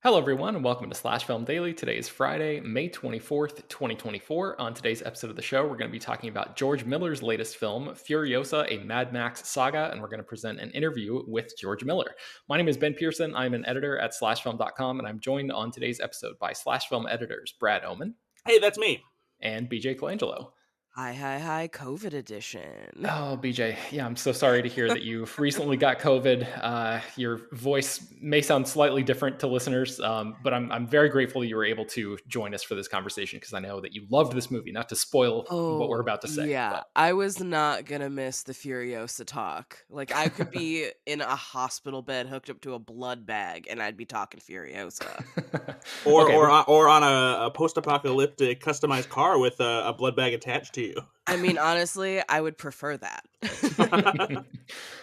Hello, everyone, and welcome to Slash Film Daily. Today is Friday, May 24th, 2024. On today's episode of the show, we're going to be talking about George Miller's latest film, Furiosa, a Mad Max Saga, and we're going to present an interview with George Miller. My name is Ben Pearson. I'm an editor at slashfilm.com, and I'm joined on today's episode by Slash Film editors Brad Oman Hey, that's me. and BJ Colangelo. Hi, COVID edition. Oh, BJ, yeah, I'm so sorry to hear that you've recently got COVID. Your voice may sound slightly different to listeners, but I'm very grateful that you were able to join us for this conversation because I know that you loved this movie. Not to spoil what we're Oh, about to say, yeah. but I was not gonna miss the Furiosa talk. Like, I could be in a hospital bed hooked up to a blood bag, and I'd be talking Furiosa. Or okay. or or on a post-apocalyptic customized car with a blood bag attached to you. I mean, honestly, I would prefer that.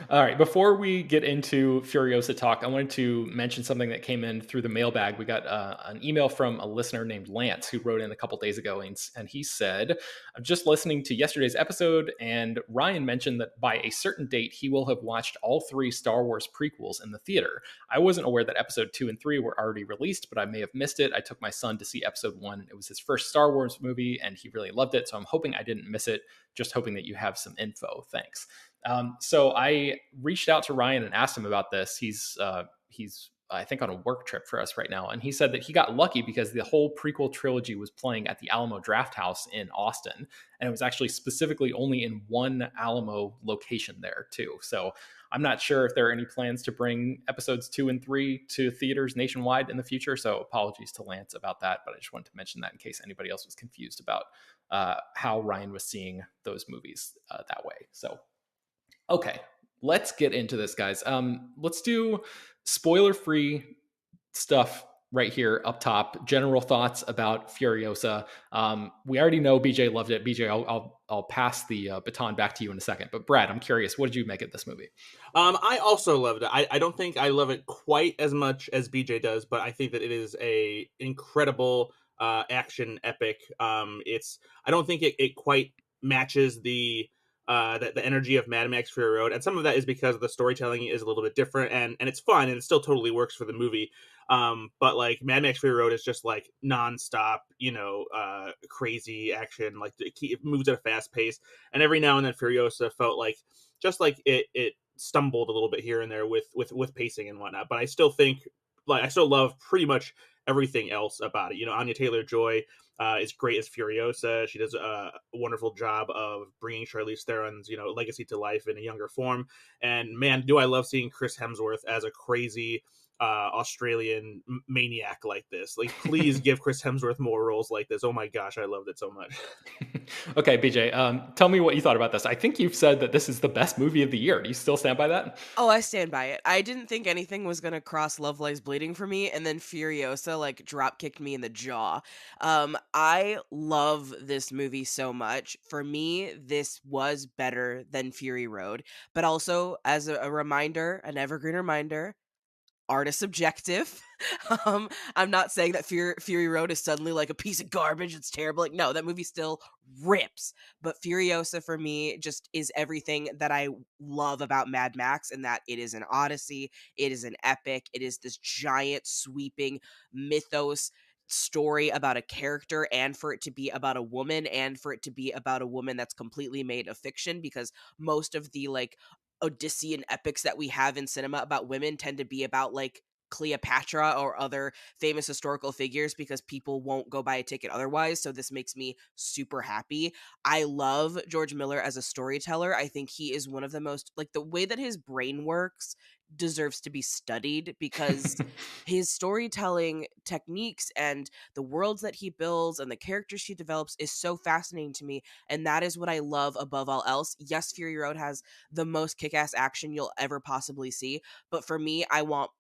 All right. Before we get into Furiosa talk, I wanted to mention something that came in through the mailbag. We got an email from a listener named Lance who wrote in a couple days ago, and he said, "I'm just listening to yesterday's episode, and Ryan mentioned that by a certain date he will have watched all three Star Wars prequels in the theater. I wasn't aware that episode 2 and 3 were already released, but I may have missed it. I took my son to see episode 1. It was his first Star Wars movie, and he really loved it. So I'm hoping I didn't miss it. Just hoping that you have some info. Thanks." So I reached out to Ryan and asked him about this. He's I think on a work trip for us right now, and he said that he got lucky because the whole prequel trilogy was playing at the Alamo Draft House in Austin, and it was actually specifically only in one Alamo location there too. So I'm not sure if there are any plans to bring episodes 2 and 3 to theaters nationwide in the future. So apologies to Lance about that, but I just wanted to mention that in case anybody else was confused about how Ryan was seeing those movies that way. So okay, let's get into this, guys. Let's do spoiler-free stuff right here up top. General thoughts about Furiosa. We already know BJ loved it. BJ, I'll pass the baton back to you in a second. But Brad, I'm curious, what did you make of this movie? I also loved it. I don't think I love it quite as much as BJ does, but I think that it is a incredible action epic. I don't think it quite matches the energy of Mad Max Fury Road, and some of that is because the storytelling is a little bit different, and it's fun, and it still totally works for the movie. But like Mad Max Fury Road is just like nonstop, crazy action. Like it moves at a fast pace, and every now and then Furiosa felt like just like it stumbled a little bit here and there with pacing and whatnot. But I still think I still love pretty much everything else about it. Anya Taylor-Joy is great as Furiosa. She does a wonderful job of bringing Charlize Theron's legacy to life in a younger form. And man, do I love seeing Chris Hemsworth as a crazy Australian maniac like this. Like, please give Chris Hemsworth more roles like this. Oh my gosh, I loved it so much. Okay, BJ, tell me what you thought about this. I think you've said that this is the best movie of the year. Do you still stand by that? Oh, I stand by it. I didn't think anything was gonna cross Love Lies Bleeding for me, and then Furiosa like drop kicked me in the jaw. I love this movie so much. For me, this was better than Fury Road, but also as a reminder, an evergreen reminder, art is subjective. I'm not saying that Fury Road is suddenly like a piece of garbage. It's terrible. Like, no, that movie still rips. But Furiosa for me just is everything that I love about Mad Max, and that it is an odyssey. It is an epic. It is this giant, sweeping mythos story about a character, and for it to be about a woman, and for it to be about a woman that's completely made of fiction, because most of the like Odyssean epics that we have in cinema about women tend to be about like Cleopatra or other famous historical figures, because people won't go buy a ticket otherwise. So this makes me super happy. I love George Miller as a storyteller. I think he is one of the most, like, the way that his brain works deserves to be studied, because his storytelling techniques and the worlds that he builds and the characters he develops is so fascinating to me, and that is what I love above all else. Yes, Fury Road has the most kick-ass action you'll ever possibly see, but for me, I want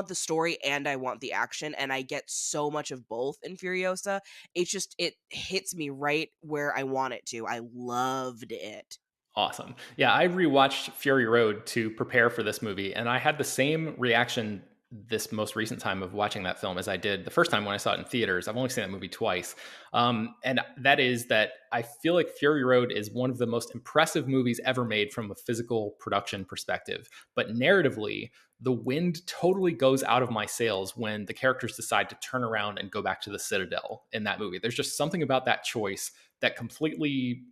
the story and I want the action, and I get so much of both in Furiosa. It hits me right where I want it to. I loved it. Awesome. Yeah, I rewatched Fury Road to prepare for this movie, and I had the same reaction this most recent time of watching that film as I did the first time when I saw it in theaters. I've only seen that movie twice. And that is that I feel like Fury Road is one of the most impressive movies ever made from a physical production perspective. But narratively, the wind totally goes out of my sails when the characters decide to turn around and go back to the Citadel in that movie. There's just something about that choice that completely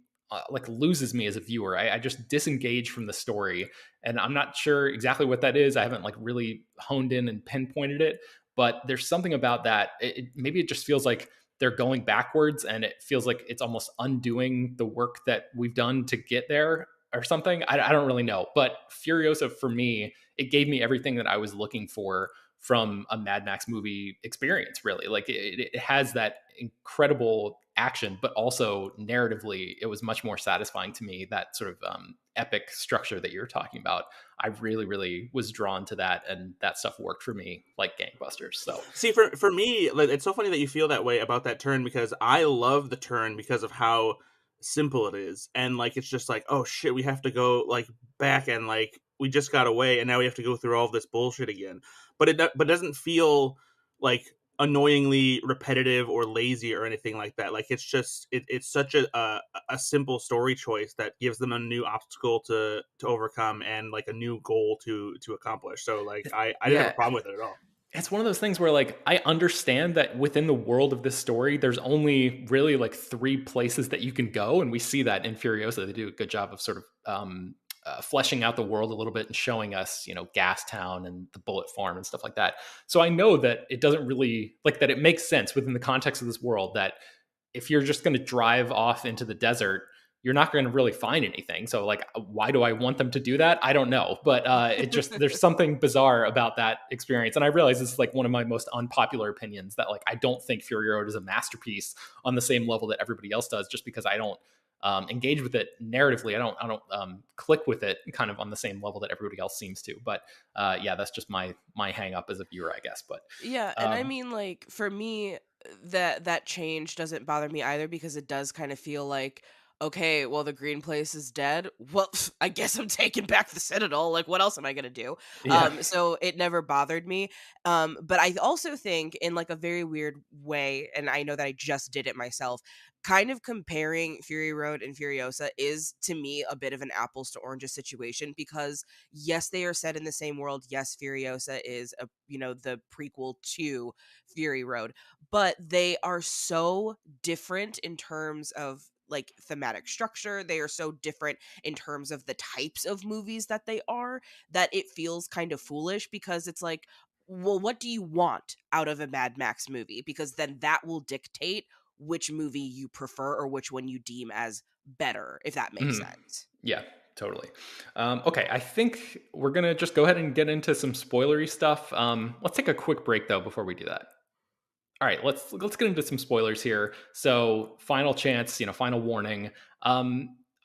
like loses me as a viewer. I just disengage from the story, and I'm not sure exactly what that is. I haven't like really honed in and pinpointed it, but there's something about that. Maybe it just feels like they're going backwards, and it feels like it's almost undoing the work that we've done to get there or something. I don't really know, but Furiosa for me, it gave me everything that I was looking for from a Mad Max movie experience, really. Like it has that incredible action, but also narratively, it was much more satisfying to me. That sort of epic structure that you're talking about, I really, really was drawn to that, and that stuff worked for me like gangbusters. So, See, for me, like, it's so funny that you feel that way about that turn, because I love the turn because of how simple it is, and like it's just like, oh shit, we have to go like back, and like we just got away, and now we have to go through all of this bullshit again. But it doesn't feel like annoyingly repetitive or lazy or anything like that. Like it's such a simple story choice that gives them a new obstacle to overcome, and like a new goal to accomplish. So like I didn't have a yeah, problem with it at all. it's one of those things where like I understand that within the world of this story, there's only really like three places that you can go, and we see that in Furiosa. They do a good job of sort of fleshing out the world a little bit and showing us, you know, Gas Town and the Bullet Farm and stuff like that. So I know that it doesn't really like that. It makes sense within the context of this world that if you're just going to drive off into the desert, you're not going to really find anything. So like, why do I want them to do that? I don't know, but it just there's something bizarre about that experience, and I realize this is like one of my most unpopular opinions that like I don't think Fury Road is a masterpiece on the same level that everybody else does, just because I don't engage with it narratively. I don't click with it kind of on the same level that everybody else seems to. But yeah, that's just my hang up as a viewer, I guess. But Yeah, and I um, mean, like, for me, that change doesn't bother me either, because it does kind of feel like, okay, well, the green place is dead. Well, I guess I'm taking back the Citadel. Like, what else am I gonna do? yeah. So it never bothered me. But I also think, in like a very weird way, and I know that I just did it myself, kind of comparing Fury Road and Furiosa is to me a bit of an apples to oranges situation, because yes, they are set in the same world. Yes, Furiosa is a, the prequel to Fury Road, but they are so different in terms of like thematic structure. They are so different in terms of the types of movies that they are, that it feels kind of foolish, because it's like, well, what do you want out of a Mad Max movie? Because then that will dictate which movie you prefer or which one you deem as better, if that makes Mhm. sense. Yeah, totally. Okay, I think we're gonna just go ahead and get into some spoilery stuff. Let's take a quick break though before we do that. All right, let's get into some spoilers here. So, final chance, you know, final warning.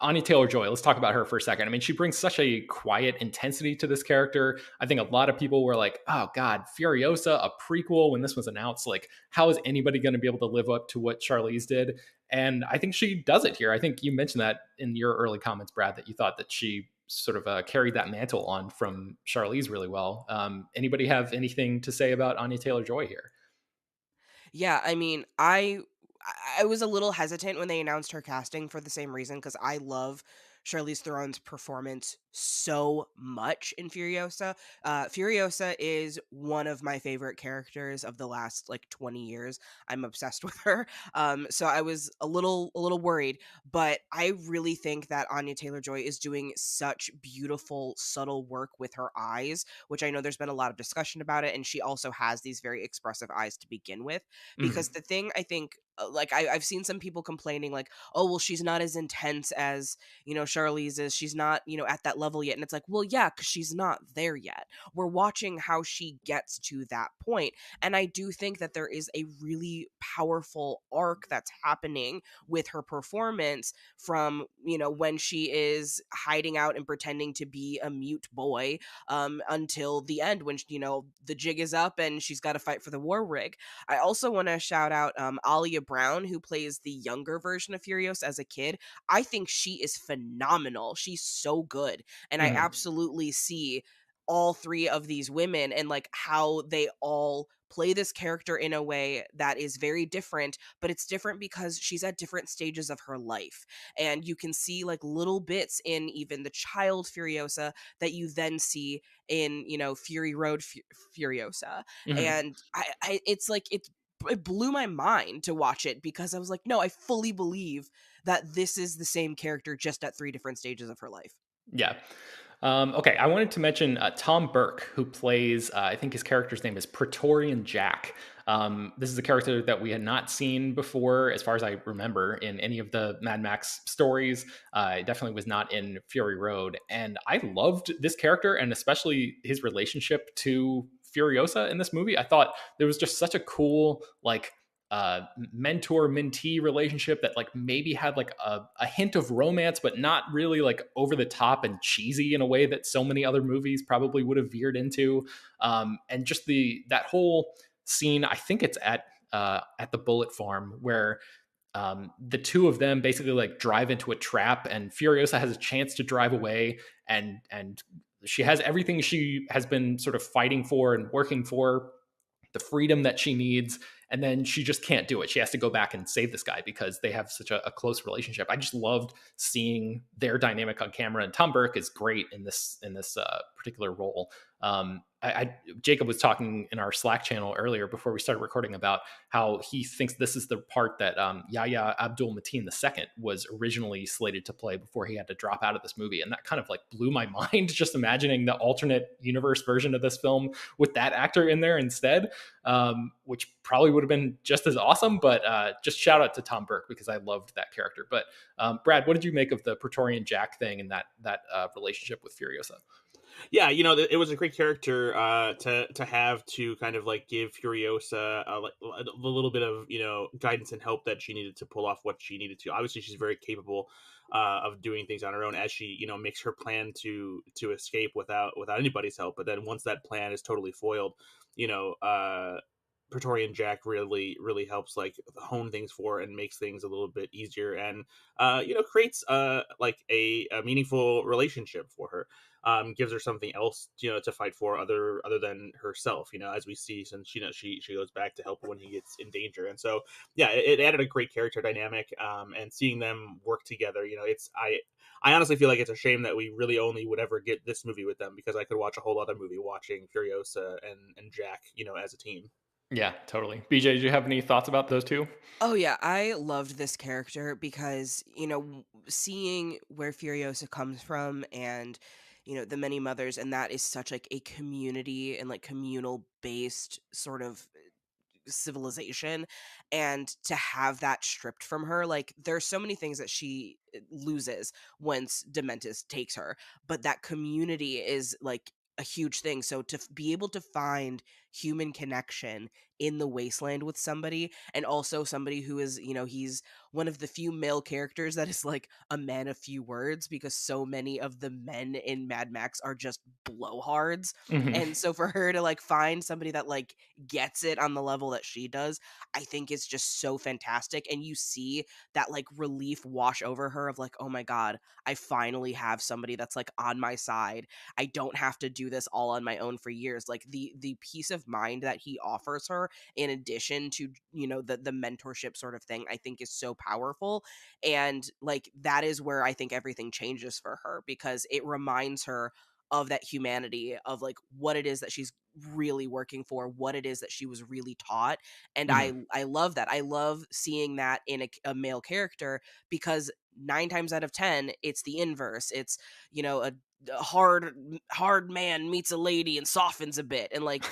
Anya Taylor-Joy. Let's talk about her for a second. I mean, she brings such a quiet intensity to this character. I think a lot of people were like, "Oh God, Furiosa, a prequel." When this was announced, like, how is anybody going to be able to live up to what Charlize did? And I think she does it here. I think you mentioned that in your early comments, Brad, that you thought that she sort of carried that mantle on from Charlize really well. Anybody have anything to say about Anya Taylor-Joy here? Yeah, I mean, I was a little hesitant when they announced her casting for the same reason, because I love Charlize Theron's performance so much in Furiosa. Furiosa is one of my favorite characters of the last like 20 years. I'm obsessed with her. So I was a little worried, but I really think that Anya Taylor-Joy is doing such beautiful, subtle work with her eyes, which I know there's been a lot of discussion about it, and she also has these very expressive eyes to begin with. Because Mhm. the thing I think, like I've seen some people complaining like, oh well, she's not as intense as Charlize is. She's not at that level yet, and it's like, well, yeah, because she's not there yet. We're watching how she gets to that point, and I do think that there is a really powerful arc that's happening with her performance, from when she is hiding out and pretending to be a mute boy, until the end, when the jig is up and she's got to fight for the war rig. I also want to shout out Alia Brown, who plays the younger version of Furious as a kid. I think she is phenomenal. She's so good. And I Mhm. absolutely see all three of these women and like how they all play this character in a way that is very different, but it's different because she's at different stages of her life. And you can see like little bits in even the child Furiosa that you then see in, you know, Fury Road Furiosa. Mhm. And it's like, it blew my mind to watch it because I was like, no, I fully believe that this is the same character just at three different stages of her life. Yeah. Okay, I wanted to mention Tom Burke, who plays, I think his character's name is Praetorian Jack. This is a character that we had not seen before, as far as I remember, in any of the Mad Max stories. It definitely was not in Fury Road. And I loved this character and especially his relationship to Furiosa in this movie. I thought there was just such a cool, like, mentor mentee relationship that like maybe had like a hint of romance but not really like over the top and cheesy in a way that so many other movies probably would have veered into. And just the that whole scene, I think it's at the bullet farm where the two of them basically like drive into a trap and Furiosa has a chance to drive away, and she has everything she has been sort of fighting for and working for, the freedom that she needs, and then she just can't do it. She has to go back and save this guy because they have such a close relationship. I just loved seeing their dynamic on camera, and Tom Burke is great in this particular role. Jacob was talking in our Slack channel earlier before we started recording about how he thinks this is the part that Yahya Abdul Mateen II was originally slated to play before he had to drop out of this movie, and that kind of like blew my mind just imagining the alternate universe version of this film with that actor in there instead, which probably would have been just as awesome. But just shout out to Tom Burke because I loved that character. But Brad, what did you make of the Praetorian Jack thing and that relationship with Furiosa? Yeah, you know, it was a great character to have to kind of like give Furiosa like a little bit of, you know, guidance and help that she needed to pull off what she needed to. Obviously, she's very capable of doing things on her own as she, you know, makes her plan to escape without anybody's help. But then once that plan is totally foiled, you know, Praetorian Jack really helps like hone things for her and makes things a little bit easier, and you know, creates like a meaningful relationship for her. Gives her something else, you know, to fight for other than herself, you know, as we see, since, you know, she goes back to help when he gets in danger. And so yeah, it added a great character dynamic, and seeing them work together, you know, I honestly feel like it's a shame that we really only would ever get this movie with them, because I could watch a whole other movie watching Furiosa and Jack, you know, as a team. Yeah, totally. BJ, did you have any thoughts about those two? Oh yeah, I loved this character because, you know, seeing where Furiosa comes from and, you know, the many mothers, and that is such like a community and like communal based sort of civilization, and to have that stripped from her, like there's so many things that she loses once Dementis takes her, but that community is like a huge thing. So to be able to find human connection in the wasteland with somebody, and also somebody who is, you know, he's one of the few male characters that is like a man of few words, because so many of the men in Mad Max are just blowhards. Hmm. And so for her to like find somebody that like gets it on the level that she does, I think is just so fantastic. And you see that like relief wash over her of like, oh my God, I finally have somebody that's like on my side. I don't have to do this all on my own for years. Like the peace of mind that he offers her, in addition to, you know, the mentorship sort of thing, I think is so powerful. And like that is where I think everything changes for her, because it reminds her of that humanity, of like what it is that she's really working for, what it is that she was really taught. And Hmm. I love that. I love seeing that in a male character, because 9 times out of 10 it's the inverse. It's, you know, a hard man meets a lady and softens a bit, and like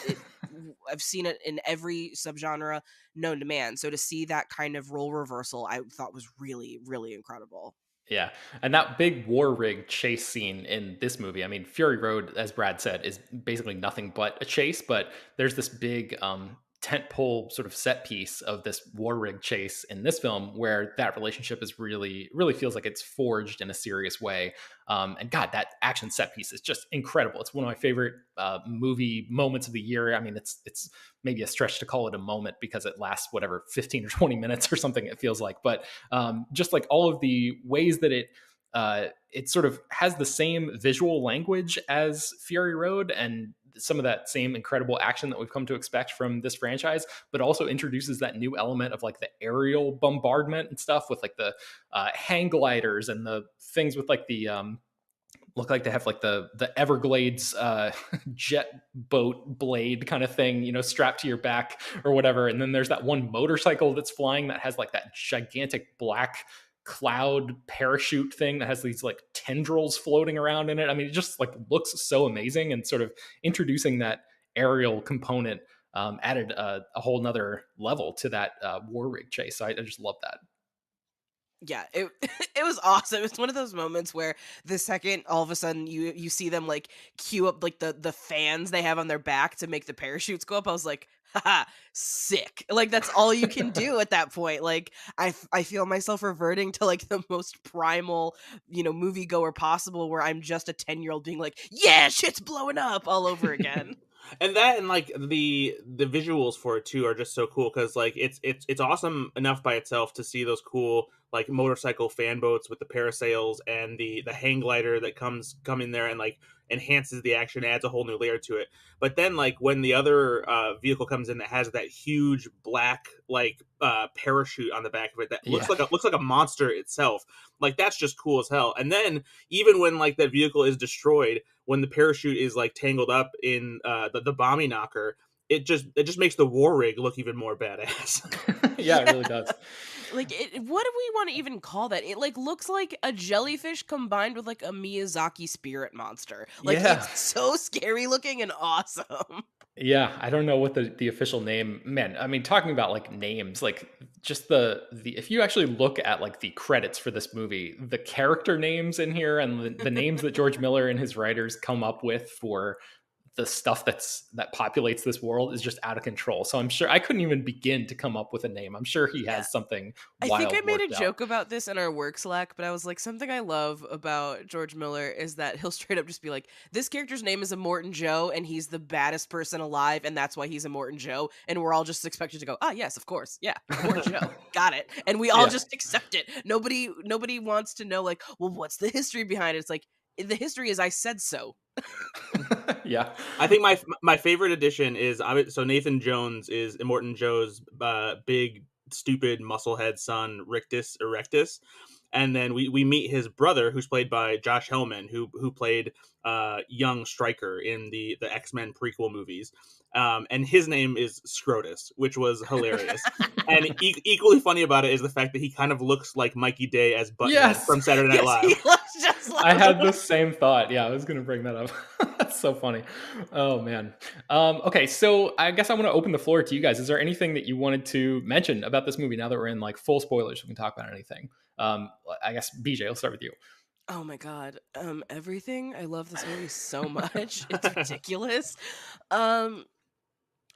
I've seen it in every subgenre known to man. So to see that kind of role reversal, I thought was really really incredible. Yeah. And that big war rig chase scene in this movie, I mean, Fury Road, as Brad said, is basically nothing but a chase, but there's this big tent pole sort of set piece of this war rig chase in this film where that relationship is really feels like it's forged in a serious way. And God, that action set piece is just incredible. It's one of my favorite movie moments of the year. I mean, it's maybe a stretch to call it a moment because it lasts whatever 15 or 20 minutes or something, it feels like. But just like all of the ways that it it sort of has the same visual language as Fury Road and some of that same incredible action that we've come to expect from this franchise, but also introduces that new element of like the aerial bombardment and stuff with like the hang gliders and the things with like the look like they have like the Everglades jet boat blade kind of thing, you know, strapped to your back or whatever. And then there's that one motorcycle that's flying that has like that gigantic black cloud parachute thing that has these like tendrils floating around in it. I mean, it just like looks so amazing, and sort of introducing that aerial component added a whole nother level to that war rig chase. So I just love that. Yeah, it it was awesome. It's one of those moments where the second all of a sudden you see them like queue up like the fans they have on their back to make the parachutes go up. I was like, haha, sick. Like that's all you can do at that point. Like I feel myself reverting to like the most primal, moviegoer possible, where I'm just a 10-year-old being like, yeah, shit's blowing up all over again. And that, and like the visuals for it too are just so cool, because like it's awesome enough by itself to see those cool like motorcycle fan boats with the parasails and the hang glider that come in there and like enhances the action, adds a whole new layer to it. But then like when the other vehicle comes in that has that huge black like parachute on the back of it that Yeah. looks like a monster itself, like that's just cool as hell. And then even when like that vehicle is destroyed, when the parachute is like tangled up in the bombing knocker, it just makes the war rig look even more badass. Yeah, it really does. Like, what do we want to even call that? It like looks like a jellyfish combined with like a Miyazaki spirit monster. Like Yeah. it's so scary looking and awesome. Yeah, I don't know what the official name. Man, I mean, talking about like names, like just the if you actually look at like the credits for this movie, the character names in here and the names that George Miller and his writers come up with for the stuff that populates this world is just out of control. So I'm sure I couldn't even begin to come up with a name. I'm sure he Yeah. has something I think I wild made a worked out. joke about this in our work Slack, but I was like, something I love about George Miller is that he'll straight up just be like, this character's name is Immortan Joe, and he's the baddest person alive, and that's why he's Immortan Joe. And we're all just expected to go, ah, yes, of course. Yeah, Immortan Joe. Got it. And we all Yeah. just accept it. Nobody wants to know, like, well, what's the history behind it? It's like, the history is I said so. Yeah. I think my favorite addition is so Nathan Jones is Immortan Joe's big stupid musclehead son Rictus Erectus, and then we meet his brother, who's played by Josh Hellman, who played young Stryker in the X-Men prequel movies, and his name is Scrotus, which was hilarious. And equally funny about it is the fact that he kind of looks like Mikey Day as Butthead Yes. from Saturday Night Yes, he Live. looks just like I had the same thought. Yeah, I was going to bring that up. That's so funny. Oh man. Okay, so I guess I want to open the floor to you guys. Is there anything that you wanted to mention about this movie now that we're in like full spoilers? We can talk about anything. I guess BJ, I'll start with you. Oh my god. Everything. I love this movie so much. It's ridiculous. Um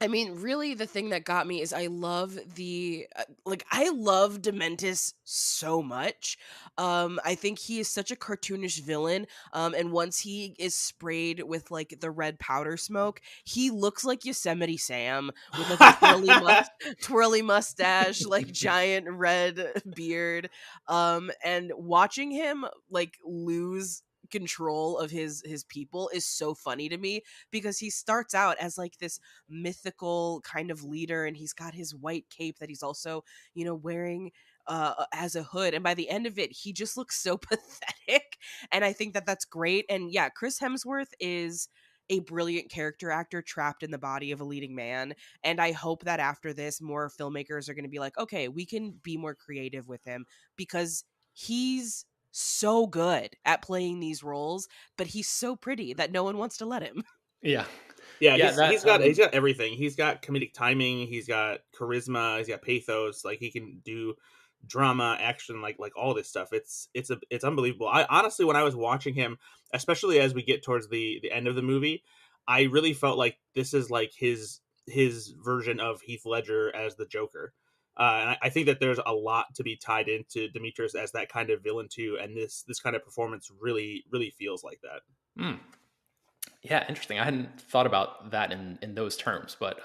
I mean, really, the thing that got me is I love I love Dementis so much. I think he is such a cartoonish villain. And once he is sprayed with like the red powder smoke, he looks like Yosemite Sam with like a twirly mustache, like giant red beard. And watching him like lose control of his people is so funny to me, because he starts out as like this mythical kind of leader, and he's got his white cape that he's also wearing as a hood, and by the end of it he just looks so pathetic. And I think that that's great. And yeah, Chris Hemsworth is a brilliant character actor trapped in the body of a leading man, and I hope that after this more filmmakers are going to be like, okay, we can be more creative with him, because he's so good at playing these roles, but he's so pretty that no one wants to let him. Yeah. Yeah, Yeah, he's got everything. He's got comedic timing. He's got charisma. He's got pathos. Like he can do drama, action, like all this stuff. It's unbelievable. I honestly, when I was watching him, especially as we get towards the end of the movie, I really felt like this is like his version of Heath Ledger as the Joker. And I think that there's a lot to be tied into Demetrius as that kind of villain too, and this kind of performance really feels like that. Mm. Yeah, interesting. I hadn't thought about that in those terms, but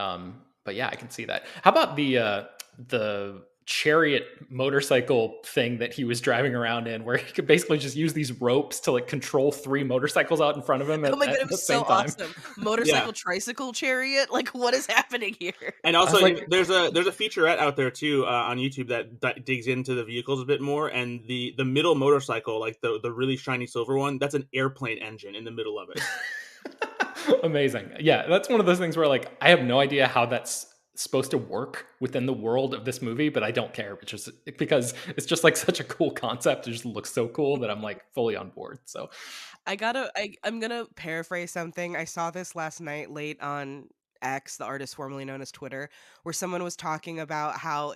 yeah, I can see that. How about the chariot motorcycle thing that he was driving around in, where he could basically just use these ropes to like control 3 motorcycles out in front of him Oh my god, at it the was so same time. awesome. Yeah. Motorcycle, tricycle, chariot. Like, what is happening here? And I was also, like, there's a featurette out there too on YouTube that digs into the vehicles a bit more. And the middle motorcycle, like the really shiny silver one, that's an airplane engine in the middle of it. amazing. Yeah, that's one of those things where like I have no idea how that's supposed to work within the world of this movie, but I don't care, which is because it's just like such a cool concept. It just looks so cool that I'm like fully on board. So I'm gonna paraphrase something. I saw this last night late on X, the artist formerly known as Twitter, where someone was talking about how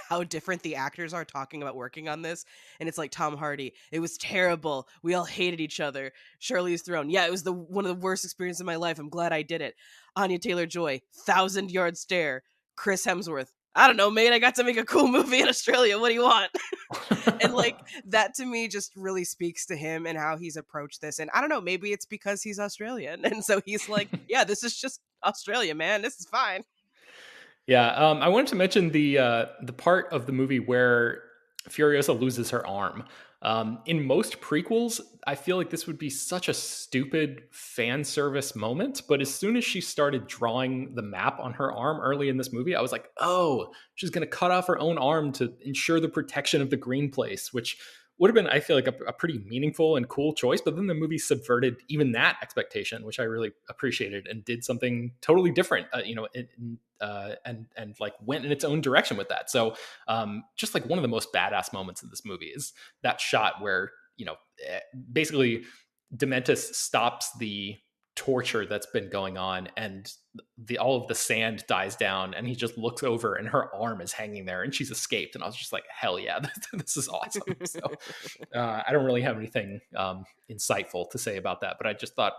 how different the actors are talking about working on this. And it's like Tom Hardy, it was terrible. We all hated each other. Charlize Theron, yeah, it was the one of the worst experiences of my life. I'm glad I did it. Anya Taylor-Joy, 1,000-yard stare. Chris Hemsworth, I don't know, mate. I got to make a cool movie in Australia. What do you want? And like that to me just really speaks to him and how he's approached this. And I don't know, maybe it's because he's Australian. And so he's like, yeah, this is just Australia, man. This is fine. yeah, I wanted to mention the part of the movie where Furiosa loses her arm. In most prequels, I feel like this would be such a stupid fan service moment, but as soon as she started drawing the map on her arm early in this movie, I was like, oh, she's going to cut off her own arm to ensure the protection of the green place, which would have been, I feel like, a pretty meaningful and cool choice. But then the movie subverted even that expectation, which I really appreciated, and did something totally different, and like went in its own direction with that. So just like one of the most badass moments in this movie is that shot where, basically Dementis stops the torture that's been going on, and the all of the sand dies down, and he just looks over and her arm is hanging there and she's escaped. And I was just like, hell yeah, this is awesome. So I don't really have anything insightful to say about that, but I just thought,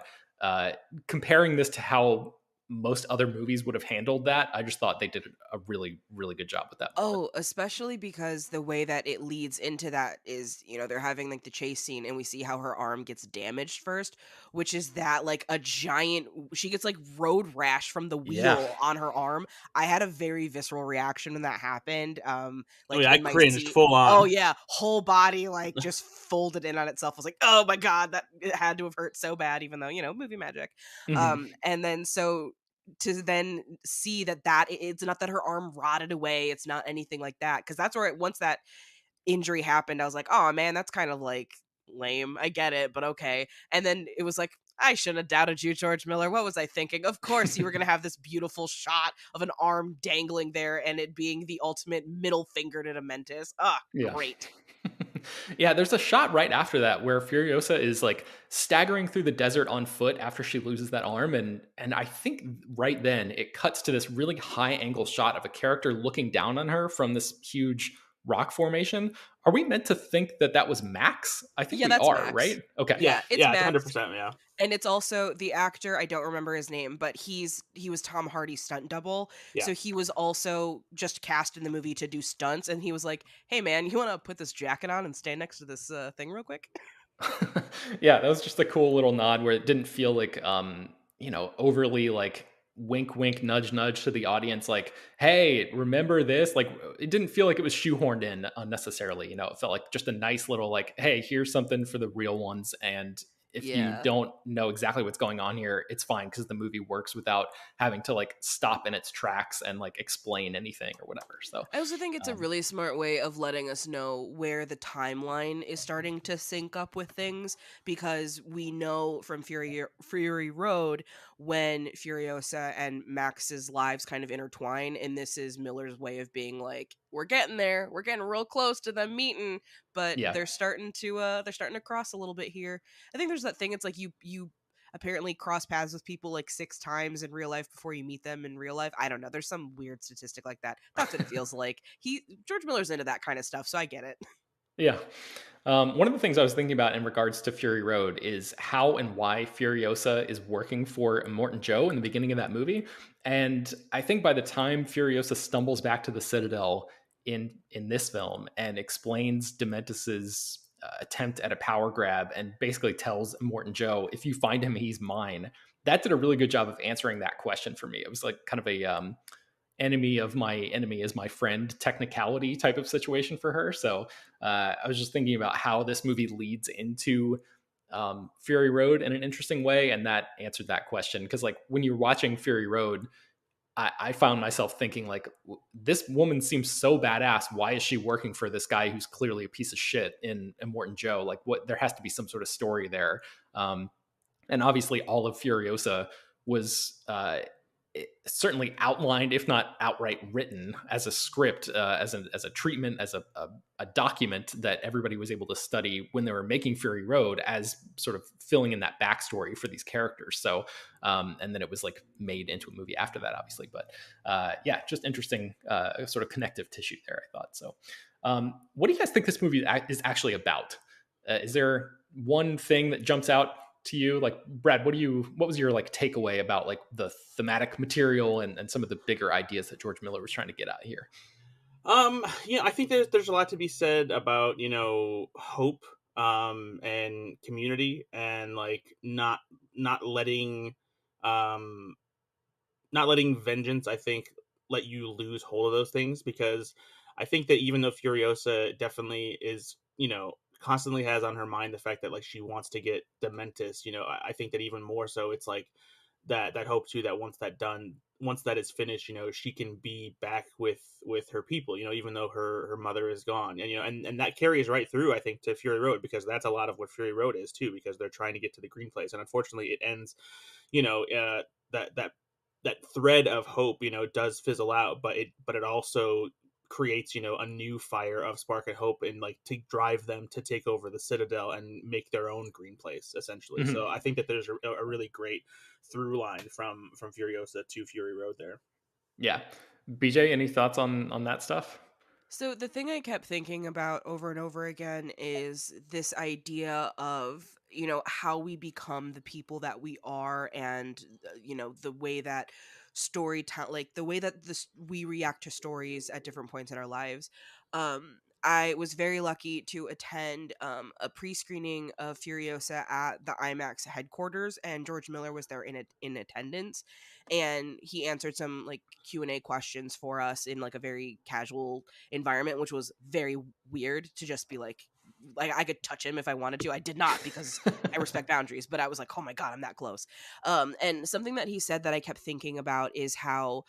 comparing this to how most other movies would have handled that, I just thought they did a really, really good job with that moment. Oh, especially because the way that it leads into that is, they're having like the chase scene and we see how her arm gets damaged first, which is that like a giant, she gets like road rash from the Yeah. wheel on her arm. I had a very visceral reaction when that happened. Oh Like yeah, I in my cringed seat. full Oh on. yeah, whole body like just folded in on itself. I was like, oh my God, that it had to have hurt so bad, even though, movie magic. Mhm. And then so to then see it's not that her arm rotted away, it's not anything like that, because that's where once that injury happened, I was like, oh man, that's kind of like lame. I get it, but okay. And then it was like, I shouldn't have doubted you, George Miller. What was I thinking? Of course you were going to have this beautiful shot of an arm dangling there and it being the ultimate middle finger to Dementis. Ah, Yeah. great. Yeah, there's a shot right after that where Furiosa is like staggering through the desert on foot after she loses that arm, and I think right then it cuts to this really high angle shot of a character looking down on her from this huge rock formation. Are we meant to think that that was Max? I think Yeah, we that's are, Max. right? Okay. Yeah, Yeah, it's yeah, it's Max. 100%. Yeah, And it's also the actor, I don't remember his name, but he was Tom Hardy's stunt double. yeah. So he was also just cast in the movie to do stunts, and he was like, "Hey man, you want to put this jacket on and stand next to this thing real quick?" Yeah, that was just a cool little nod where it didn't feel like overly like wink wink nudge nudge to the audience like, hey, remember this? Like it didn't feel like it was shoehorned in unnecessarily. It felt like just a nice little like, hey, here's something for the real ones, and if you Yeah. don't know exactly what's going on here, it's fine because the movie works without having to like stop in its tracks and like explain anything or whatever. So I also think it's a um, really smart way of letting us know where the timeline is starting to sync up with things, because we know from Fury Road when Furiosa and Max's lives kind of intertwine, and this is Miller's way of being like, we're getting there, we're getting real close to them meeting, but yeah. they're starting to cross a little bit here. I think there's that thing. It's like you apparently cross paths with people like 6 times in real life before you meet them in real life. I don't know. There's some weird statistic like that. That's what it feels like. George Miller's into that kind of stuff, so I get it. Yeah. One of the things I was thinking about in regards to Fury Road is how and why Furiosa is working for Immortan Joe in the beginning of that movie. And I think by the time Furiosa stumbles back to the Citadel in this film and explains Dementis's attempt at a power grab and basically tells Immortan Joe, if you find him, he's mine. That did a really good job of answering that question for me. It was like kind of a enemy of my enemy is my friend technicality type of situation for her. So I was just thinking about how this movie leads into Fury Road in an interesting way, and that answered that question. Because like when you're watching Fury Road, I found myself thinking like, this woman seems so badass. Why is she working for this guy who's clearly a piece of shit in Immortan Joe? Like, what? There has to be some sort of story there. And obviously, all of Furiosa was certainly outlined, if not outright written, as a script, as a treatment, as a document that everybody was able to study when they were making Fury Road, as sort of filling in that backstory for these characters. So, and then it was like made into a movie after that, obviously. But yeah, just interesting sort of connective tissue there, I thought. So, what do you guys think this movie is actually about? Is there one thing that jumps out to you? Like, Brad, what was your like takeaway about like the thematic material and some of the bigger ideas that George Miller was trying to get out here? I think there's a lot to be said about, hope, and community, and like not letting, um not letting vengeance, I think, let you lose hold of those things. Because I think that even though Furiosa definitely is, constantly has on her mind the fact that like she wants to get Dementis, I think that even more so it's like that hope too, that once that is finished, she can be back with her people, even though her mother is gone. And and that carries right through, I think, to Fury Road, because that's a lot of what Fury Road is too, because they're trying to get to the green place. And unfortunately it ends, that thread of hope, does fizzle out, but it also creates, a new fire of spark and hope, and like to drive them to take over the Citadel and make their own green place, essentially. So Mm-hmm. I think that there's a really great through line from Furiosa to Fury Road there. Yeah, BJ, any thoughts on that stuff? So the thing I kept thinking about over and over again is this idea of, how we become the people that we are, and the way that storytelling, like the way that we react to stories at different points in our lives. I was very lucky to attend a pre-screening of Furiosa at the IMAX headquarters, and George Miller was there in attendance, and he answered some like Q&A questions for us in like a very casual environment, which was very weird to just be like I could touch him if I wanted to. I did not, because I respect boundaries, but I was like, oh my god, I'm that close. And something that he said that I kept thinking about is how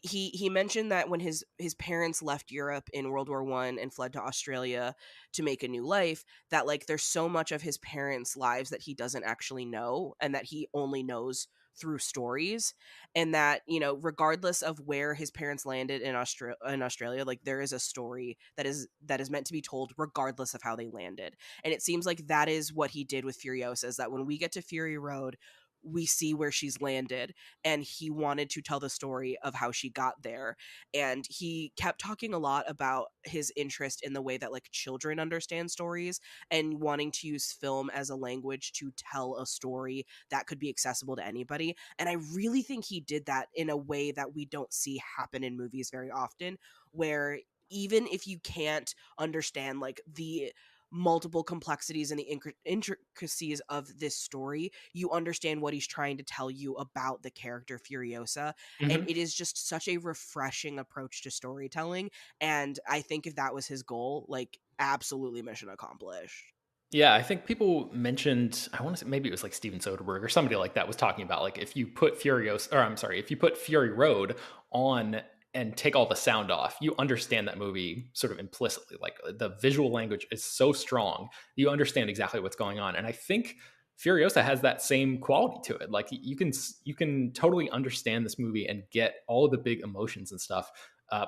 he mentioned that when his parents left Europe in World War I and fled to Australia to make a new life, that like there's so much of his parents' lives that he doesn't actually know, and that he only knows through stories. And that, regardless of where his parents landed in Australia, like there is a story that is meant to be told regardless of how they landed. And it seems like that is what he did with Furiosa, is that when we get to Fury Road, we see where she's landed, and he wanted to tell the story of how she got there. And he kept talking a lot about his interest in the way that like children understand stories, and wanting to use film as a language to tell a story that could be accessible to anybody. And I really think he did that in a way that we don't see happen in movies very often, where even if you can't understand like the multiple complexities and the intricacies of this story, you understand what he's trying to tell you about the character Furiosa. And Mm-hmm. it is just such a refreshing approach to storytelling. And I think if that was his goal, like absolutely mission accomplished. Yeah, I think people mentioned, I want to say maybe it was like Steven Soderbergh or somebody like that was talking about like if you put if you put Fury Road on and take all the sound off, you understand that movie sort of implicitly. Like the visual language is so strong, you understand exactly what's going on. And I think Furiosa has that same quality to it. Like you can totally understand this movie and get all of the big emotions and stuff,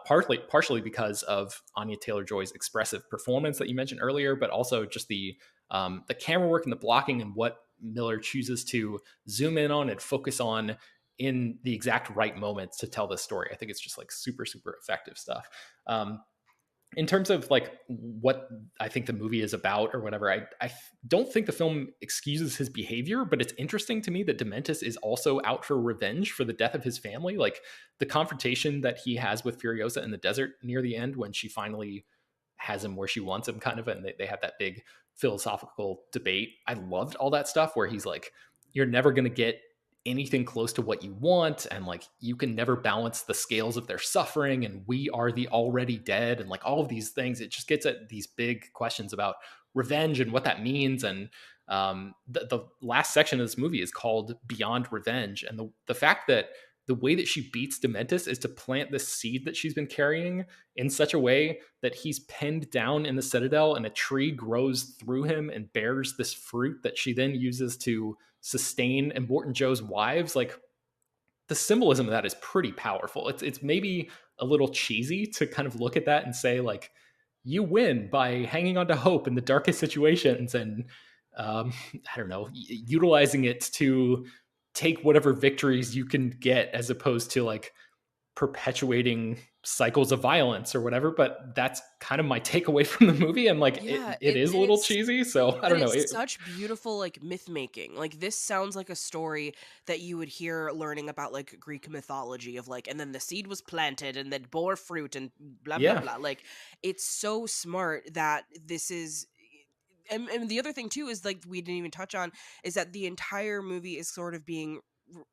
partially because of Anya Taylor-Joy's expressive performance that you mentioned earlier, but also just the camera work and the blocking and what Miller chooses to zoom in on and focus on in the exact right moments to tell this story. I think it's just like super, super effective stuff. In terms of like what I think the movie is about or whatever, I don't think the film excuses his behavior, but it's interesting to me that Dementis is also out for revenge for the death of his family. Like the confrontation that he has with Furiosa in the desert near the end when she finally has him where she wants him, kind of, and they have that big philosophical debate. I loved all that stuff where he's like, you're never going to get anything close to what you want, and like you can never balance the scales of their suffering, and we are the already dead, and like all of these things. It just gets at these big questions about revenge and what that means. And the last section of this movie is called Beyond Revenge, and the fact that the way that she beats Dementus is to plant this seed that she's been carrying in such a way that he's pinned down in the Citadel, and a tree grows through him and bears this fruit that she then uses to sustain Immortan Joe's wives. Like, the symbolism of that is pretty powerful. It's maybe a little cheesy to kind of look at that and say, like, you win by hanging on to hope in the darkest situations, and I don't know, utilizing it to take whatever victories you can get, as opposed to like perpetuating cycles of violence or whatever. But that's kind of my takeaway from the movie, and like Yeah, it is a little cheesy, so I and don't know. it's such beautiful like myth making. Like this sounds like a story that you would hear learning about like Greek mythology of like, and then the seed was planted and then bore fruit and blah blah Yeah, blah. Like it's so smart that this is. And the other thing too is like we didn't even touch on is that the entire movie is sort of being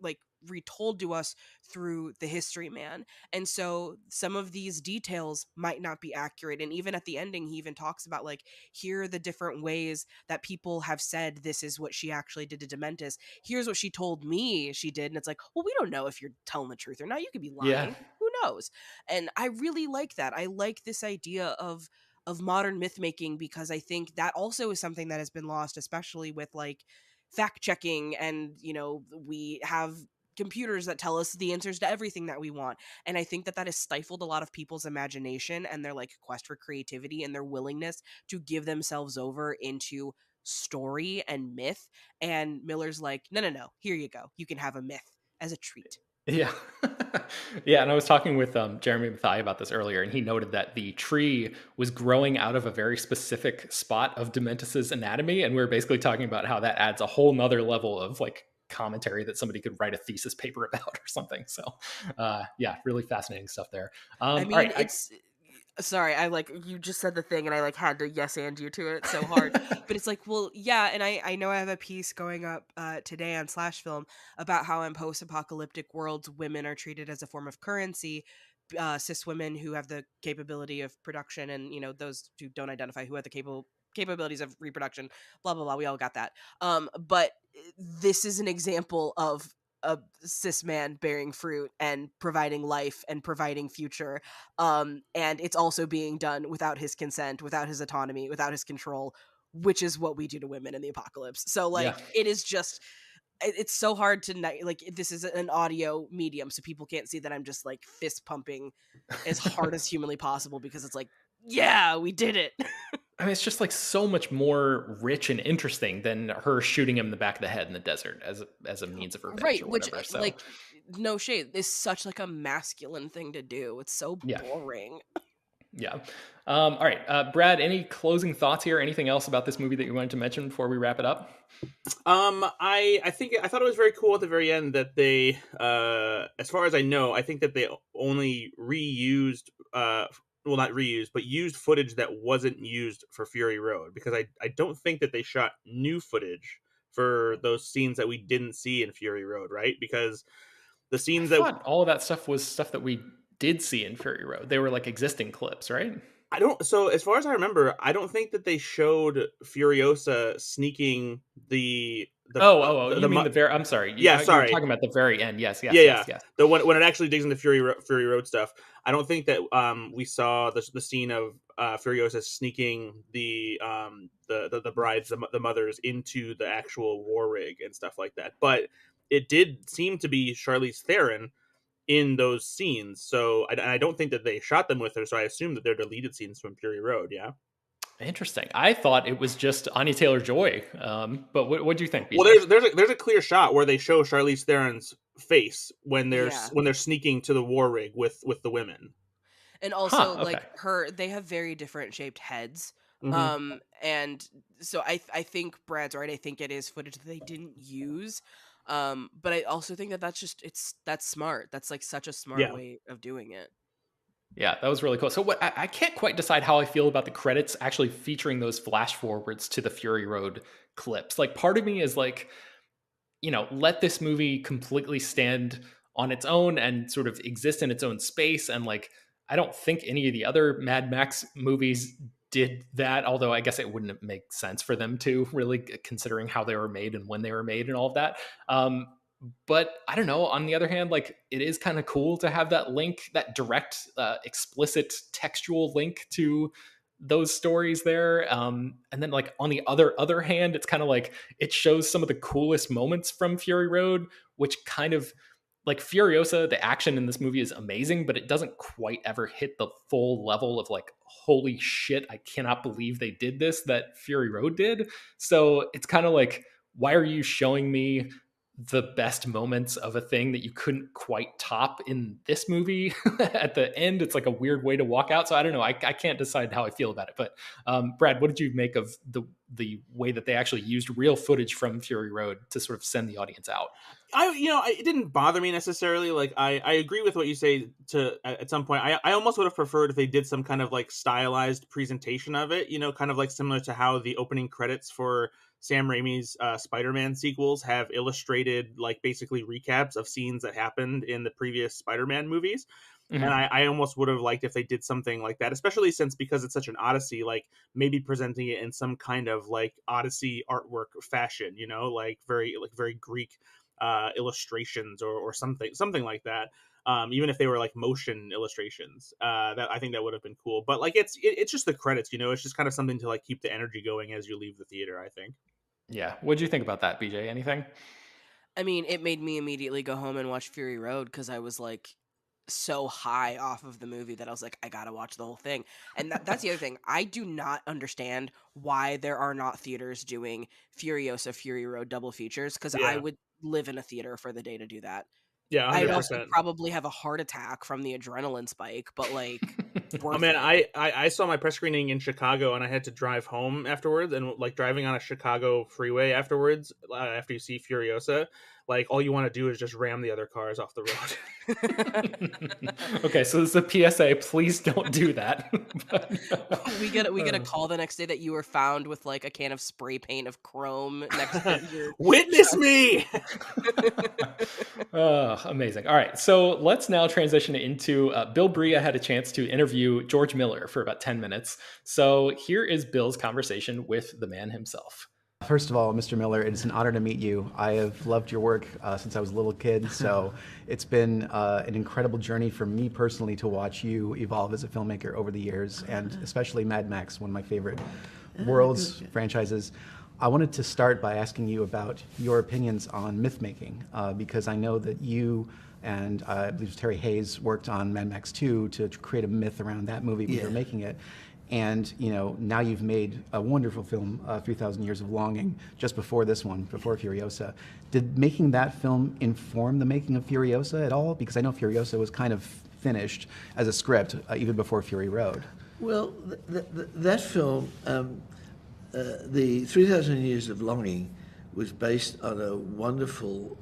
like retold to us through the history man, and so some of these details might not be accurate. And even at the ending he even talks about like, here are the different ways that people have said this is what she actually did to Dementus, here's what she told me she did. And it's like, well, we don't know if you're telling the truth or not, you could be yeah, lying, who knows. And I really like that. I like this idea of modern myth making, because I think that also is something that has been lost, especially with like fact checking. And, you know, we have computers that tell us the answers to everything that we want. And I think that that has stifled a lot of people's imagination and their like quest for creativity and their willingness to give themselves over into story and myth. And Miller's like, no, no, no, here you go. You can have a myth as a treat. yeah. Yeah, and I was talking with Jeremy Mathai about this earlier, and he noted that the tree was growing out of a very specific spot of Dementus's anatomy, and we were basically talking about how that adds a whole nother level of like commentary that somebody could write a thesis paper about or something. So yeah, really fascinating stuff there. I All right, mean, it's sorry, I like you just said the thing and I like had to yes and you to it so hard. But it's like, well, yeah, and I know I have a piece going up today on Slash Film about how in post-apocalyptic worlds women are treated as a form of currency. Cis women who have the capability of production, and you know those who don't identify who have the capabilities of reproduction, blah blah blah, we all got that. But this is an example of a cis man bearing fruit and providing life and providing future, and it's also being done without his consent, without his autonomy, without his control, which is what we do to women in the apocalypse. So yeah. like it is just it's so hard to like, this is an audio medium so people can't see that I'm just like fist pumping as hard as humanly possible, because it's like, yeah, we did it. I mean, it's just like so much more rich and interesting than her shooting him in the back of the head in the desert as a means of revenge Right, or which whatever. So like no shade, is such like a masculine thing to do. It's so yeah, boring. yeah. All right, Brad, any closing thoughts here? Anything else about this movie that you wanted to mention before we wrap it up? I think I thought it was very cool at the very end that they, as far as I know, I think that they only reused, well, not reused, but used footage that wasn't used for Fury Road, because I don't think that they shot new footage for those scenes that we didn't see in Fury Road, right? Because the I scenes that thought all of that stuff was stuff that we did see in Fury Road. They were like existing clips, right? I don't. So as far as I remember, I don't think that they showed Furiosa sneaking Oh, you mean the very? I'm sorry. yeah, You were sorry. talking about the very end. Yes, Yeah, yes, yes, yeah. yes. The when it actually digs into Fury Road stuff, I don't think that we saw the scene of Furiosa sneaking the brides, the mothers, into the actual war rig and stuff like that. But it did seem to be Charlize Theron in those scenes, so I don't think that they shot them with her. So I assume that they're deleted scenes from Fury Road. Yeah. Interesting. I thought it was just Anya Taylor Joy. But what do you think, Well, BJ? there's a clear shot where they show Charlize Theron's face Yeah. when they're sneaking to the war rig with the women. And Huh. also Okay. like they have very different shaped heads. Hmm. And so I think Brad's right. I think it is footage that they didn't use. But I also think that that's smart. That's like such a smart Yeah. way of doing it. Yeah, that was really cool. So what I can't quite decide how I feel about the credits actually featuring those flash forwards to the Fury Road clips. Like, part of me is like, let this movie completely stand on its own and sort of exist in its own space. And like, I don't think any of the other Mad Max movies did that, although I guess it wouldn't make sense for them to, really, considering how they were made and when they were made and all of that. Um, but I don't know. On the other hand, like, it is kind of cool to have that link, that direct, explicit textual link to those stories there. And then, like, on the other hand, it's kind of like it shows some of the coolest moments from Fury Road, which kind of, like, Furiosa, the action in this movie is amazing, but it doesn't quite ever hit the full level of like, holy shit, I cannot believe they did this, that Fury Road did. So it's kind of like, why are you showing me the best moments of a thing that you couldn't quite top in this movie at the end? It's like a weird way to walk out. So I don't know. I can't decide how I feel about it. But Brad, what did you make of the way that they actually used real footage from Fury Road to sort of send the audience out? It didn't bother me necessarily. Like, I agree with what you say to at some point. I almost would have preferred if they did some kind of like stylized presentation of it, kind of like similar to how the opening credits for Sam Raimi's Spider-Man sequels have illustrated like basically recaps of scenes that happened in the previous Spider-Man movies. Mm-hmm. And I almost would have liked if they did something like that, especially since, because it's such an Odyssey, like maybe presenting it in some kind of like Odyssey artwork fashion, like very Greek illustrations or something like that. Even if they were like motion illustrations, that I think that would have been cool. But like, it's just the credits, it's just kind of something to like keep the energy going as you leave the theater, I think. Yeah. What do you think about that, BJ? Anything? I mean, it made me immediately go home and watch Fury Road because I was like so high off of the movie that I was like, I gotta watch the whole thing. And that's the other thing. I do not understand why there are not theaters doing Furiosa Fury Road double features, because I Yeah. would live in a theater for the day to do that. Yeah, I'd also 100%. probably have a heart attack from the adrenaline spike, but like, Oh worth man, it. I saw my press screening in Chicago, and I had to drive home afterwards, and like driving on a Chicago freeway afterwards, after you see Furiosa, like all you want to do is just ram the other cars off the road. Okay, so this is a PSA. Please don't do that. We get a call the next day that you were found with like a can of spray paint of chrome next to your Witness me. Amazing. All right, so let's now transition into Bill Bria had a chance to interview George Miller for about 10 minutes. So here is Bill's conversation with the man himself. First of all, Mr. Miller, it is an honor to meet you. I have loved your work since I was a little kid, so it's been an incredible journey for me personally to watch you evolve as a filmmaker over the years, and especially Mad Max, one of my favorite worlds, franchises. I wanted to start by asking you about your opinions on myth making, because I know that you and I believe Terry Hayes worked on Mad Max 2 to create a myth around that movie when you were making it. And now you've made a wonderful film, 3,000 Years of Longing, just before this one, before Furiosa. Did making that film inform the making of Furiosa at all? Because I know Furiosa was kind of finished as a script even before Fury Road. Well, that film, the 3,000 Years of Longing, was based on a wonderful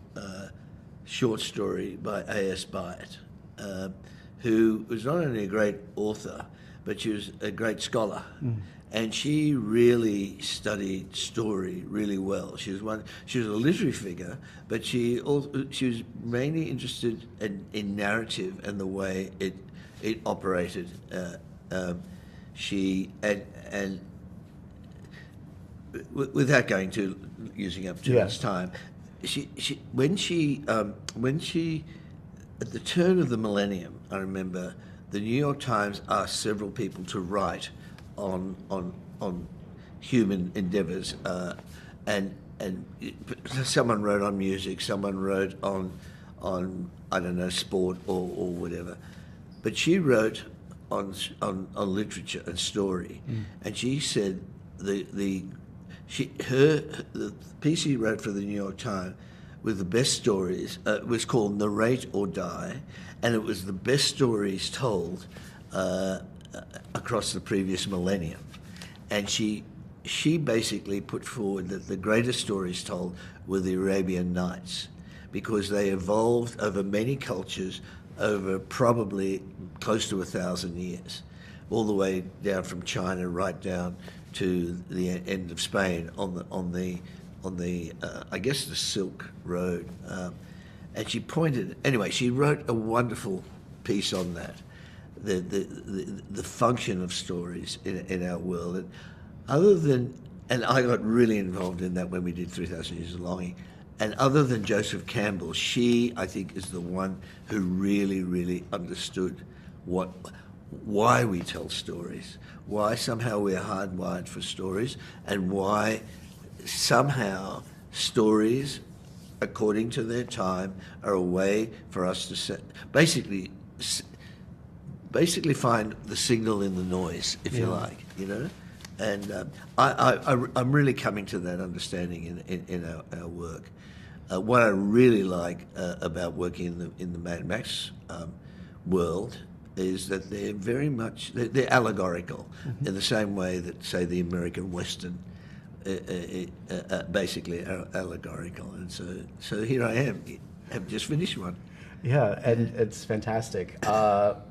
short story by A.S. Byatt, who was not only a great author, but she was a great scholar. And she really studied story really well. She was a literary figure, but she was mainly interested in narrative and the way it operated. Without going to using up too much time, when she at the turn of the millennium, I remember the New York Times asked several people to write on human endeavors, and someone wrote on music, someone wrote on I don't know, sport or whatever, but she wrote on literature and story, and she said the piece she wrote for the New York Times with the best stories was called Narrate or Die, and it was the best stories told across the previous millennium. And she basically put forward that the greatest stories told were the Arabian Nights, because they evolved over many cultures over probably close to 1,000 years, all the way down from China right down to the end of Spain on the I guess the Silk Road, and she pointed. Anyway, she wrote a wonderful piece on that, the function of stories in our world. And other than, and I got really involved in that when we did 3,000 Years of Longing. And other than Joseph Campbell, she, I think, is the one who really, really understood why we tell stories, why somehow we're hardwired for stories, and why somehow stories, according to their time, are a way for us to basically find the signal in the noise, if you like, you know. And I'm really coming to that understanding in our work. What I really like about working in the Mad Max world is that they're very much they're allegorical in the same way that, say, the American Western basically are allegorical. And so here I am. I've just finished one. Yeah, and it's fantastic.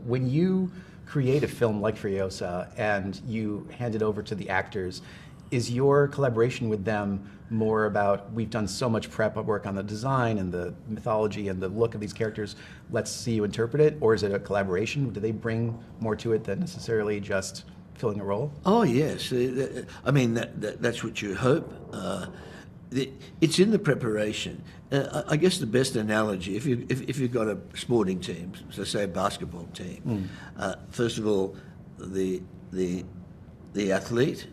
When you create a film like Furiosa and you hand it over to the actors, is your collaboration with them more about, we've done so much prep work on the design and the mythology and the look of these characters, let's see you interpret it? Or is it a collaboration? Do they bring more to it than necessarily just filling a role? Oh, yes. I mean, that's what you hope. It's in the preparation. I guess the best analogy, if you've got a sporting team, so say a basketball team, first of all, the athlete,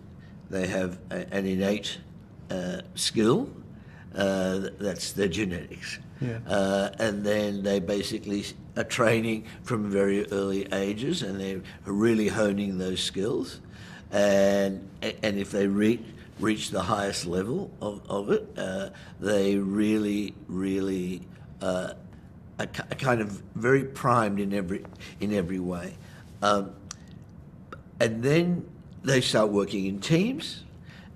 they have an innate skill, that's their genetics. Yeah. And then they basically are training from very early ages, and they're really honing those skills. And if they reach the highest level of it, they really are kind of very primed in every way. And then they start working in teams,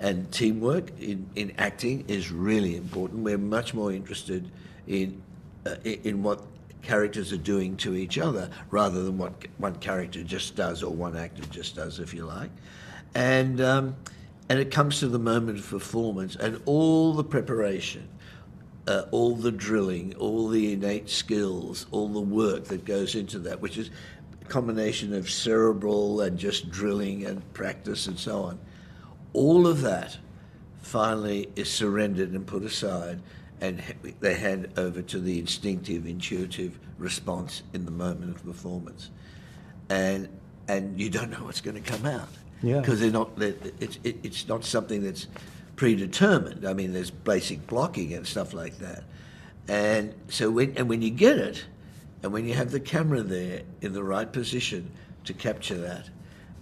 and teamwork in acting is really important. We're much more interested in what characters are doing to each other rather than what one character just does or one actor just does, if you like. And it comes to the moment of performance, and all the preparation, all the drilling, all the innate skills, all the work that goes into that, which is a combination of cerebral and just drilling and practice and so on. All of that finally is surrendered and put aside, and they hand over to the instinctive, intuitive response in the moment of performance. And you don't know what's going to come out. Yeah. Because it's not something that's predetermined. I mean, there's basic blocking and stuff like that. And so when you get it, and when you have the camera there in the right position to capture that,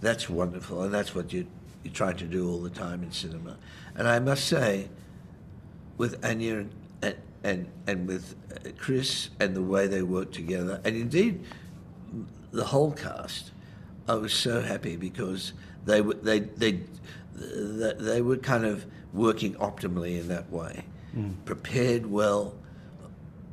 that's wonderful, and that's what you try to do all the time in cinema. And I must say, with Anya and with Chris and the way they work together, and indeed the whole cast, I was so happy because they were kind of working optimally in that way, prepared well.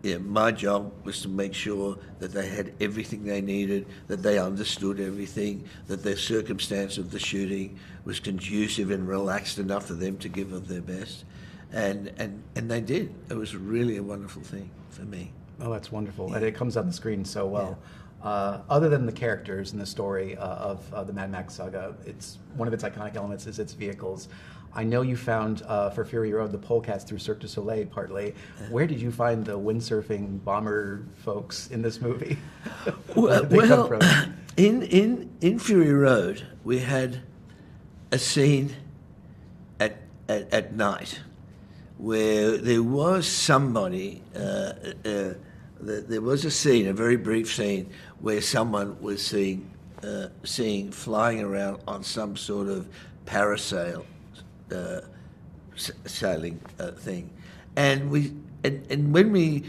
Yeah, my job was to make sure that they had everything they needed, that they understood everything, that their circumstance of the shooting was conducive and relaxed enough for them to give of their best. And they did. It was really a wonderful thing for me. Oh, that's wonderful. Yeah. And it comes on the screen so well. Yeah. Other than the characters and the story of the Mad Max Saga, it's one of its iconic elements is its vehicles. I know you found, for Fury Road, the polecats through Cirque du Soleil partly. Where did you find the windsurfing bomber folks in this movie? Well, in Fury Road, we had a scene at night where there was somebody, there was a scene, a very brief scene, where someone was seen flying around on some sort of parasail sailing thing, and when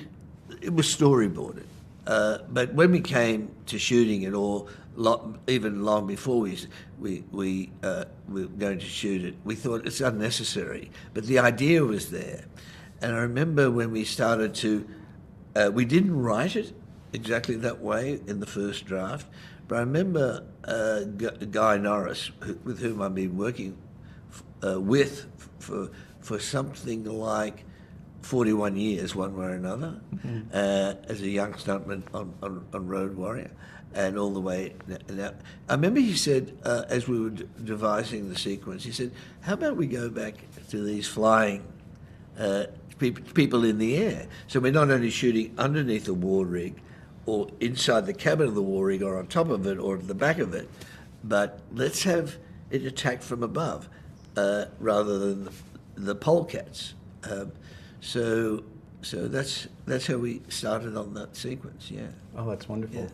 it was storyboarded, but when we came to shooting it, or even long before we were going to shoot it, we thought it's unnecessary. But the idea was there, and I remember when we started to, we didn't write it exactly that way in the first draft, but I remember Guy Norris, with whom I've been working with for something like 41 years, one way or another, as a young stuntman on Road Warrior, and all the way now. I remember he said, as we were devising the sequence, he said, how about we go back to these flying people in the air? So we're not only shooting underneath a war rig or inside the cabin of the war rig or on top of it or at the back of it, but let's have it attacked from above rather than the polecats. So that's how we started on that sequence. Yeah. Oh, that's wonderful. Yeah.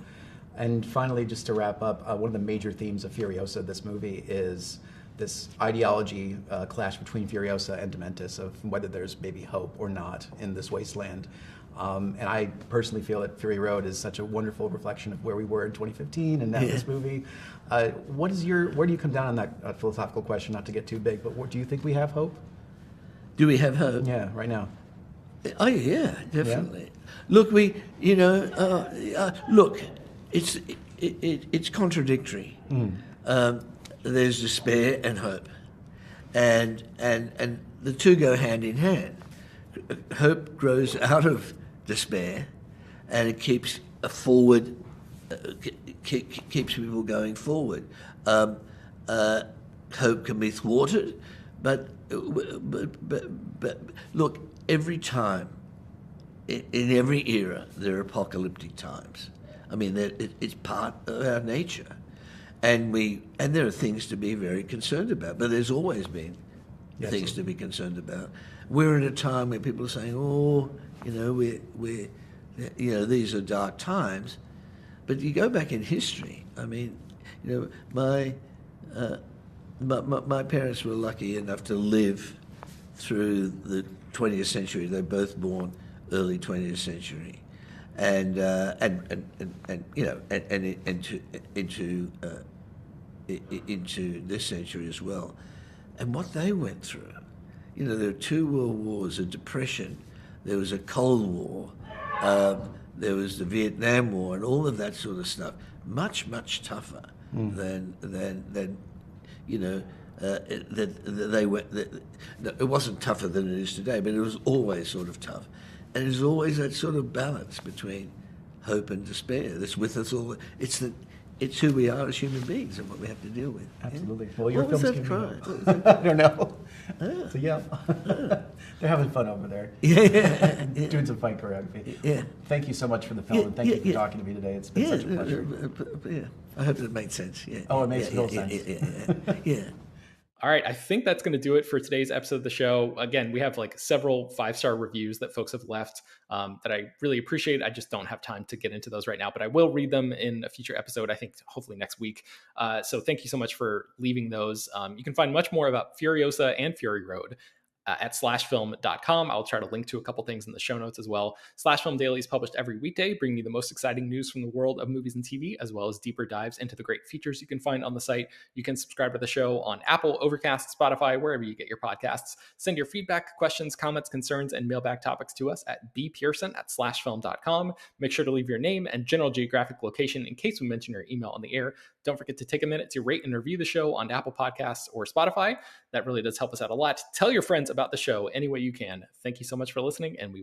And finally, just to wrap up, one of the major themes of Furiosa, this movie, is this ideology clash between Furiosa and Dementis of whether there's maybe hope or not in this wasteland. And I personally feel that Fury Road is such a wonderful reflection of where we were in 2015 and now this movie. Where do you come down on that philosophical question, not to get too big, but do you think we have hope? Do we have hope? Yeah, right now. Oh yeah, definitely. Yeah. Look, look, it's contradictory. There's despair and hope, and the two go hand in hand. Hope grows out of despair, and it keeps keeps people going forward. Hope can be thwarted, but look, every time, in every era, there are apocalyptic times. I mean, it's part of our nature, and there are things to be very concerned about. But there's always been things to be concerned about. We're in a time where people are saying, "Oh, these are dark times," but you go back in history. I mean, my parents were lucky enough to live through the 20th century. They're both born early 20th century, and into this century as well. And what they went through, there were two world wars, a depression, there was a Cold War, there was the Vietnam War, and all of that sort of stuff. Much tougher than they went. It wasn't tougher than it is today, but it was always sort of tough, and there's always that sort of balance between hope and despair that's with us all. It's who we are as human beings and what we have to deal with. Absolutely. Yeah. Well, your what was film's that cry? I don't know. So yeah, they're having fun over there. Yeah. Doing some fight choreography. Yeah. Thank you so much for the film, and thank you for talking to me today. It's been such a pleasure. Yeah. I hope it made sense. Yeah. Oh, it makes total sense. Yeah. All right, I think that's going to do it for today's episode of the show. Again, we have like several 5-star reviews that folks have left that I really appreciate. I just don't have time to get into those right now, but I will read them in a future episode, I think hopefully next week. So thank you so much for leaving those. You can find much more about Furiosa and Fury Road at slashfilm.com. I'll try to link to a couple things in the show notes as well. Slash Film Daily is published every weekday, bringing you the most exciting news from the world of movies and TV, as well as deeper dives into the great features you can find on the site. You can subscribe to the show on Apple, Overcast, Spotify, wherever you get your podcasts. Send your feedback, questions, comments, concerns, and mailbag topics to us at bpearson@slashfilm.com. Make sure to leave your name and general geographic location in case we mention your email on the air. Don't forget to take a minute to rate and review the show on Apple Podcasts or Spotify. That really does help us out a lot. Tell your friends about the show any way you can. Thank you so much for listening, and we will